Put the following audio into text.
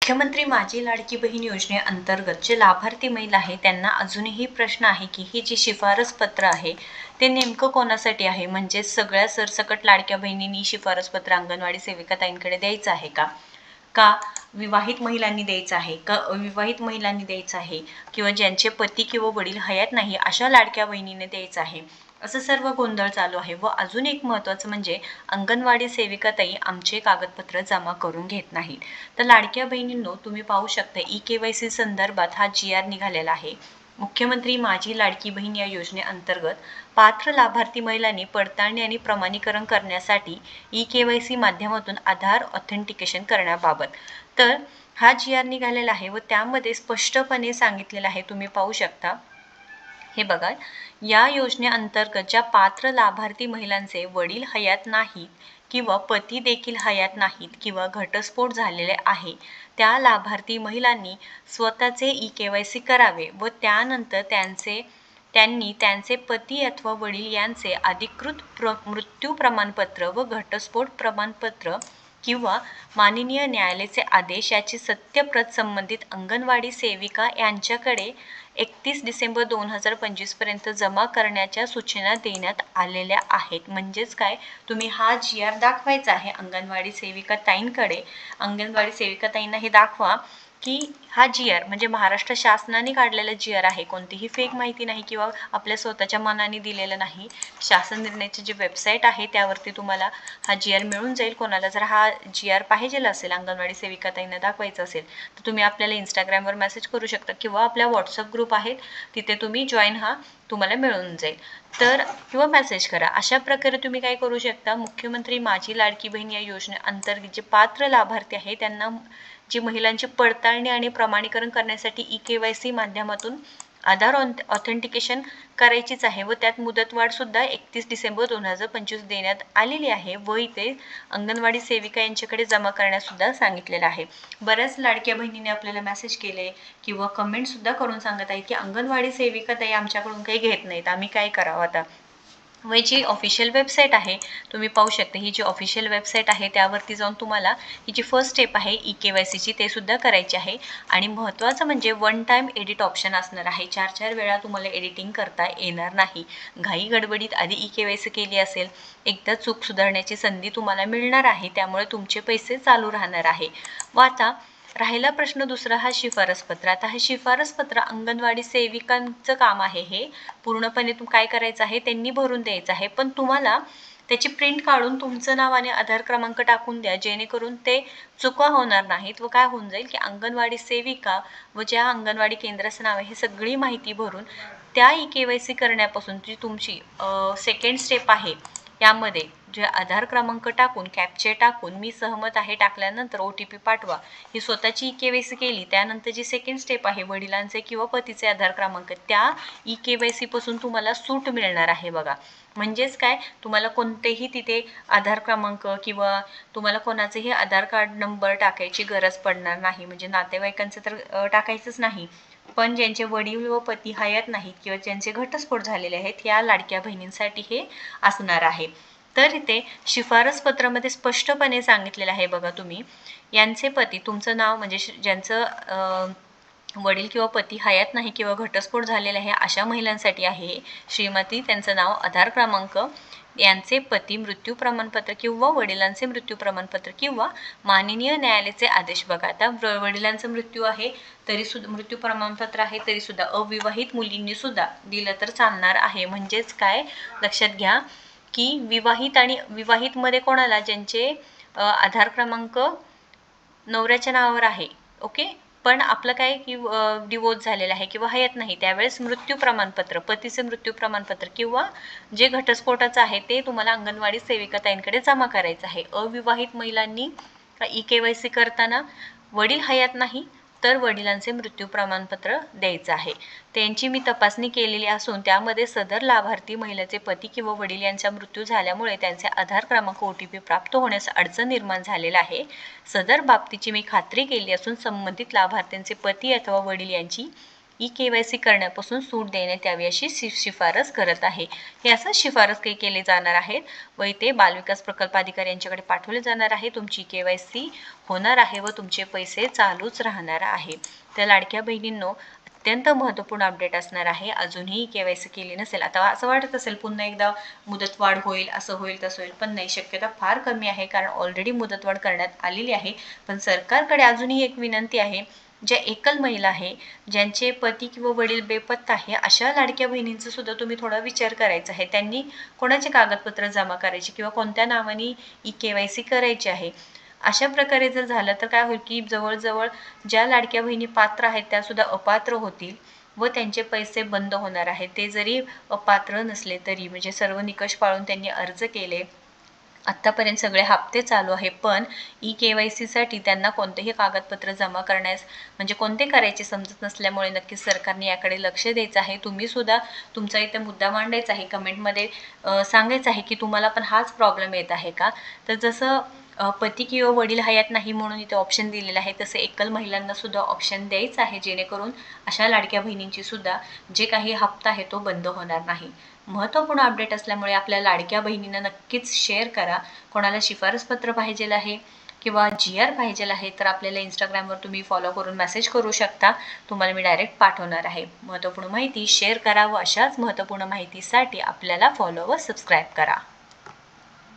मुख्यमंत्री माझी लाडकी बहीण योजनेअंतर्गत जे लाभार्थी महिला आहे त्यांना अजूनही प्रश्न आहे की ही जी शिफारस पत्र आहे ते नेमकं कोणासाठी आहे, म्हणजे सगळ्या सरसकट लाडक्या बहिणींनी शिफारस पत्र अंगणवाडी सेविकाताईंकडे द्यायचं आहे का विवाहित महिलांनी द्यायचं आहे का अविवाहित महिलांनी द्यायचं आहे किंवा ज्यांचे पती किंवा वडील हयात नाही अशा लाडक्या बहिणीने द्यायचं आहे, असं सर्व गोंधळ चालू आहे. व अजून एक महत्त्वाचं म्हणजे अंगणवाडी सेविकाताई आमचे कागदपत्र जमा करून घेत नाहीत. तर लाडक्या बहिणींनो, तुम्ही पाहू शकता EKYC संदर्भात हा GR निघालेला आहे. मुख्यमंत्री माझी लाडकी बहीण या योजनेअंतर्गत पात्र लाभार्थी महिलांनी पडताळणी आणि प्रमाणीकरण करण्यासाठी EKYC माध्यमातून आधार ऑथेंटिकेशन करण्याबाबत. तर हा GR निघालेला आहे व त्यामध्ये स्पष्टपणे सांगितलेलं आहे, तुम्ही पाहू शकता. हे बघा, या योजनेअंतर्गत ज्या पात्र लाभार्थी महिलांचे वडील हयात नाहीत किंवा पती देखील हयात नाहीत किंवा घटस्फोट झालेले आहे, त्या लाभार्थी महिलांनी स्वतःचे EKYC करावे व त्यानंतर त्यांनी त्यांचे पती अथवा वडील यांचे अधिकृत मृत्यू प्रमाणपत्र व घटस्फोट प्रमाणपत्र किंवा माननीय न्यायालयाचे आदेश याची सत्यप्रत संबंधित अंगणवाडी सेविका यांच्याकडे 31 डिसेंबर 2025 पर्यंत जमा करण्याच्या सूचना देण्यात आलेल्या आहेत. म्हणजेच काय, तुम्ही हा GR दाखवायचा आहे अंगणवाडी सेविकाताईंकडे. अंगणवाडी सेविकाताईंना हे दाखवा की हा GR म्हणजे महाराष्ट्र शासनाने काढलेला GR आहे, कोणतीही फेक माहिती नाही किंवा आपल्या स्वतःच्या मनाने दिलेलं नाही. शासन निर्णयाची जी वेबसाईट आहे त्यावरती तुम्हाला हा GR मिळून जाईल. कोणाला जर हा GR पाहिजे असेल, अंगणवाडी सेविकाताईंना दाखवायचं असेल, तर तुम्ही आपल्याला इंस्टाग्रामवर मेसेज करू शकता किंवा आपल्या व्हॉट्सअप ग्रुप आहेत तिथे तुम्ही जॉईन तुम्हाला मिळून जाईल. तर किंवा मेसेज करा. अशा प्रकारे तुम्ही काय करू शकता, मुख्यमंत्री माझी लाडकी बहीण या योजनेअंतर्गत जे पात्र लाभार्थी आहे त्यांना जी महिलांची पडताळणी आणि प्रमाणीकरण करण्यासाठी EKYC माध्यमातून आधार ऑथेंटिकेशन करायचीच आहे व त्यात मुदतवाढ सुद्धा 31 डिसेंबर 2025 देण्यात आलेली आहे व इथे अंगणवाडी सेविका यांच्याकडे जमा करण्यासुद्धा सांगितलेलं आहे. बऱ्याच लाडक्या बहिणीने आपल्याला मेसेज केले किंवा कमेंट सुद्धा करून सांगत आहे की अंगणवाडी सेविका ताई आमच्याकडून काही घेत नाहीत, आम्ही काय करावं आता. व जी ऑफिशियल वेबसाईट आहे तुम्ही पाहू शकता, ही जी ऑफिशियल वेबसाईट आहे त्यावरती जाऊन तुम्हाला ही जी फर्स्ट स्टेप आहे EKYCची ते सुद्धा करायची आहे. आणि महत्त्वाचं म्हणजे वन टाईम एडिट ऑप्शन असणार आहे. 4 वेळा तुम्हाला एडिटिंग करता येणार नाही. घाई गडबडीत आधी EKYC केली असेल, एकदा चूक सुधारण्याची संधी तुम्हाला मिळणार आहे, त्यामुळे तुमचे पैसे चालू राहणार आहे. व आता राहिला प्रश्न दुसरा, हा शिफारस पत्र. आता हे शिफारस पत्र अंगणवाडी सेविकांचं काम आहे, हे पूर्णपणे काय करायचं आहे, त्यांनी भरून द्यायचं आहे. पण तुम्हाला त्याची प्रिंट काढून तुमचं नाव आणि आधार क्रमांक टाकून द्या, जेणेकरून ते चुका होणार नाहीत व काय होऊन जाईल की अंगणवाडी सेविका व ज्या अंगणवाडी केंद्राचं नाव आहे हे सगळी माहिती भरून त्या EKYC करण्यापासून जी तुमची सेकंड स्टेप आहे यामध्ये जे आधार क्रमांक टाकून कॅप्चे टाकून मी सहमत आहे टाकल्यानंतर OTP पाठवा, ही स्वतःची EKYC केली. त्यानंतर जी सेकंड स्टेप आहे वडिलांचे किंवा पतीचे आधार क्रमांक, त्या EKYC पासून तुम्हाला सूट मिळणार आहे बघा. म्हणजेच काय, तुम्हाला कोणतेही तिथे आधार क्रमांक किंवा तुम्हाला कोणाचेही आधार कार्ड नंबर टाकायची गरज पडणार नाही. म्हणजे नातेवाईकांचं तर टाकायचंच नाही, पण ज्यांचे वडील व पती हयात नाहीत किंवा ज्यांचे घटस्फोट झालेले आहेत या लाडक्या बहिणींसाठी हे असणार आहे. तर इथे शिफारस पत्रामध्ये स्पष्टपणे सांगितलेलं आहे बघा, तुम्ही यांचे पती, तुमचं नाव म्हणजे ज्यांचं वडील किंवा पती हयात नाही किंवा घटस्फोट झालेला आहे अशा महिलांसाठी आहे. श्रीमती, त्यांचं नाव, आधार क्रमांक, यांचे पती मृत्यू प्रमाणपत्र किंवा वडिलांचे मृत्यू प्रमाणपत्र किंवा माननीय न्यायालयाचे आदेश. बघा, आता वडिलांचा मृत्यू आहे तरी सुद्धा मृत्यू प्रमाणपत्र आहे तरी सुद्धा अविवाहित मुलींनी सुद्धा दिलं तर चालणार आहे. म्हणजेच काय, लक्षात घ्या की विवाहित आणि विवाहितमध्ये कोणाला, ज्यांचे आधार क्रमांक नवऱ्याच्या नावावर आहे, ओके, पण आपलं काय की डिवोर्स झालेला आहे किंवा हयात नाही, त्यावेळेस मृत्यू प्रमाणपत्र, पतीचे मृत्यू प्रमाणपत्र किंवा जे घटस्फोटाचं आहे ते तुम्हाला अंगणवाडी सेविकाताईंकडे जमा करायचं आहे. अविवाहित महिलांनी EKYC करताना वडील हयात नाही तर वडिलांचे मृत्यू प्रमाणपत्र द्यायचं आहे. त्यांची मी तपासणी केलेली असून त्यामध्ये सदर लाभार्थी महिलेचे पती किंवा वडील यांचा मृत्यू झाल्यामुळे त्यांचे आधार क्रमांक OTP प्राप्त होण्यास अडचण निर्माण झालेला आहे. सदर बाबतीची मी खात्री केली असून संबंधित लाभार्थ्यांचे पती अथवा वडील यांची KYC करण्यापासून सूट देण्यात यावी अशी शिफारस करत आहे. हे असं शिफारस काही केले जाणार आहेत व इथे बालविकास प्रकल्प अधिकारी यांच्याकडे पाठवले जाणार आहे. तुमची KYC होणार आहे व तुमचे पैसे चालूच राहणार आहे. त्या लाडक्या बहिणींनो अत्यंत महत्त्वपूर्ण अपडेट असणार आहे. अजूनही KYC केली नसेल, आता असं वाटत असेल पुन्हा एकदा मुदतवाढ होईल, असं होईल तसं होईल, पण नाही, शक्यता फार कमी आहे कारण ऑलरेडी मुदतवाढ करण्यात आलेली आहे. पण सरकारकडे अजूनही एक विनंती आहे, ज्या एकल महिला आहे, ज्यांचे पती किंवा वडील बेपत्ता आहे, अशा लाडक्या बहिणींचा सुद्धा तुम्ही थोडा विचार करायचा आहे. त्यांनी कोणाचे कागदपत्र जमा करायचे किंवा कोणत्या नावाने KYC करायची आहे. अशा प्रकारे जर झालं तर काय होईल की जवळजवळ ज्या लाडक्या बहिणी पात्र आहेत त्या सुद्धा अपात्र होतील व त्यांचे पैसे बंद होणार आहेत. ते जरी अपात्र नसले तरी, म्हणजे सर्व निकष पाळून त्यांनी अर्ज केले, आत्तापर्यंत सगळे हप्ते चालू आहे, पण KYC साठी त्यांना कोणतेही कागदपत्र जमा करण्यास म्हणजे कोणते करायचे समजत नसल्यामुळे नक्कीच सरकारने याकडे लक्ष द्यायचं आहे. तुम्ही सुद्धा तुमचा इथे मुद्दा मांडायचा आहे, कमेंटमध्ये सांगायचं आहे की तुम्हाला पण हाच प्रॉब्लेम येत आहे का. तर जसं पती किंवा वडील हयात नाही म्हणून इथे ऑप्शन दिलेलं आहे, तसे एकल महिलांना सुद्धा ऑप्शन द्यायचं आहे, जेणेकरून अशा लाडक्या बहिणींची सुद्धा जे काही हप्ता आहे तो बंद होणार नाही. महत्त्वपूर्ण अपडेट असल्यामुळे आपल्या लाडक्या बहिणींना नक्कीच शेअर करा. कोणाला शिफारसपत्र पाहिजे आहे किंवा GR पाहिजे आहे तर आपल्याला इंस्टाग्रामवर तुम्ही फॉलो करून मेसेज करू शकता, तुम्हाला मी डायरेक्ट पाठवणार आहे. महत्त्वपूर्ण माहिती शेअर करा व अशाच महत्त्वपूर्ण माहितीसाठी आपल्याला फॉलो व सबस्क्राईब करा.